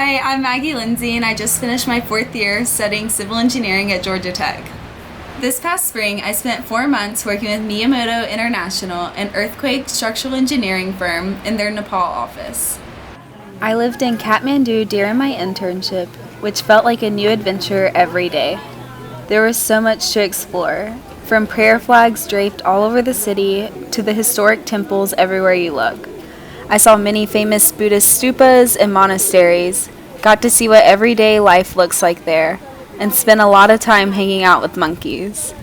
Hi, I'm Maggie Lindsey, and I just finished my 4th year studying civil engineering at Georgia Tech. This past spring, I spent 4 months working with Miyamoto International, an earthquake structural engineering firm, in their Nepal office. I lived in Kathmandu during my internship, which felt like a new adventure every day. There was so much to explore, from prayer flags draped all over the city to the historic temples everywhere you look. I saw many famous Buddhist stupas and monasteries, got to see what everyday life looks like there, and spent a lot of time hanging out with monkeys.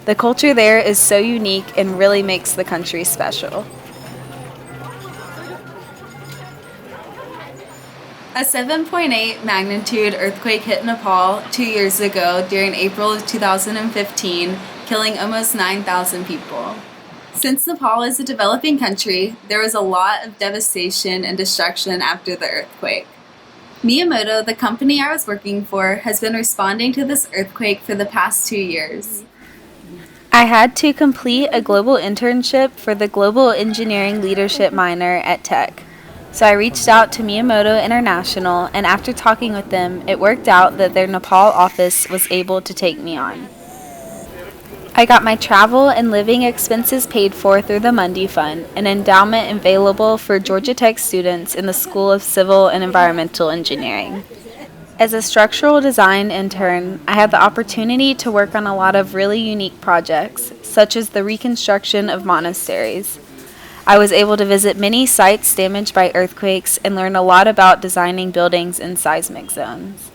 The culture there is so unique and really makes the country special. A 7.8 magnitude earthquake hit Nepal 2 years ago during April of 2015, killing almost 9,000 people. Since Nepal is a developing country, there was a lot of devastation and destruction after the earthquake. Miyamoto, the company I was working for, has been responding to this earthquake for the past 2 years. I had to complete a global internship for the Global Engineering Leadership minor at Tech. So I reached out to Miyamoto International, and after talking with them, it worked out that their Nepal office was able to take me on. I got my travel and living expenses paid for through the Mundy Fund, an endowment available for Georgia Tech students in the School of Civil and Environmental Engineering. As a structural design intern, I had the opportunity to work on a lot of really unique projects, such as the reconstruction of monasteries. I was able to visit many sites damaged by earthquakes and learn a lot about designing buildings in seismic zones.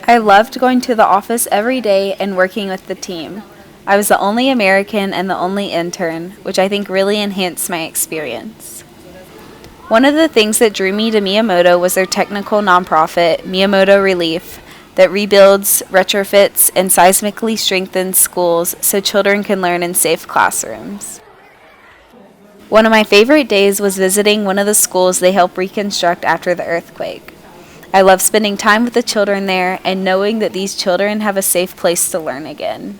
I loved going to the office every day and working with the team. I was the only American and the only intern, which I think really enhanced my experience. One of the things that drew me to Miyamoto was their technical nonprofit, Miyamoto Relief, that rebuilds, retrofits, and seismically strengthens schools so children can learn in safe classrooms. One of my favorite days was visiting one of the schools they helped reconstruct after the earthquake. I love spending time with the children there and knowing that these children have a safe place to learn again.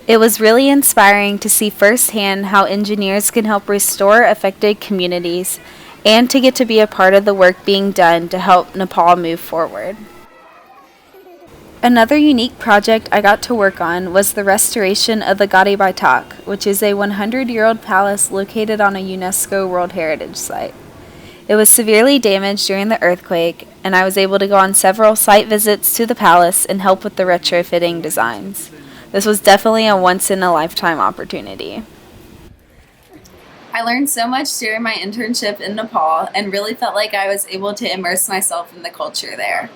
It was really inspiring to see firsthand how engineers can help restore affected communities and to get to be a part of the work being done to help Nepal move forward. Another unique project I got to work on was the restoration of the Gadi Baitak, which is a 100-year-old palace located on a UNESCO World Heritage Site. It was severely damaged during the earthquake, and I was able to go on several site visits to the palace and help with the retrofitting designs. This was definitely a once-in-a-lifetime opportunity. I learned so much during my internship in Nepal and really felt like I was able to immerse myself in the culture there.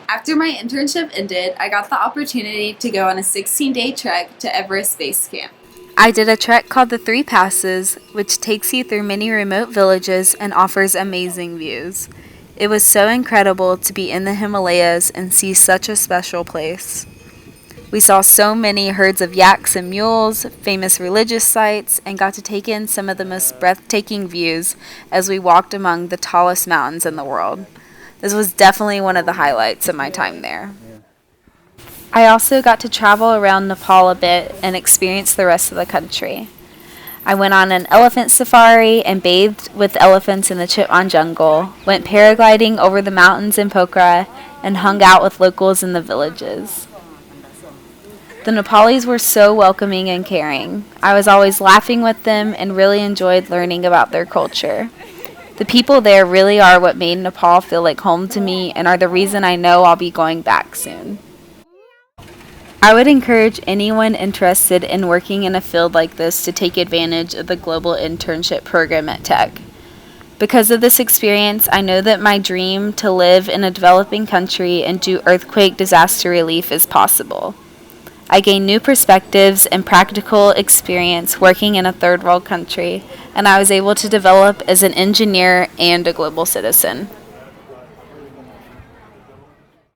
After my internship ended, I got the opportunity to go on a 16-day trek to Everest Base Camp. I did a trek called the Three Passes, which takes you through many remote villages and offers amazing views. It was so incredible to be in the Himalayas and see such a special place. We saw so many herds of yaks and mules, famous religious sites, and got to take in some of the most breathtaking views as we walked among the tallest mountains in the world. This was definitely one of the highlights of my time there. I also got to travel around Nepal a bit and experience the rest of the country. I went on an elephant safari and bathed with elephants in the Chitwan jungle, went paragliding over the mountains in Pokhara, and hung out with locals in the villages. The Nepalis were so welcoming and caring. I was always laughing with them and really enjoyed learning about their culture. The people there really are what made Nepal feel like home to me and are the reason I know I'll be going back soon. I would encourage anyone interested in working in a field like this to take advantage of the Global Internship Program at Tech. Because of this experience, I know that my dream to live in a developing country and do earthquake disaster relief is possible. I gained new perspectives and practical experience working in a third world country, and I was able to develop as an engineer and a global citizen.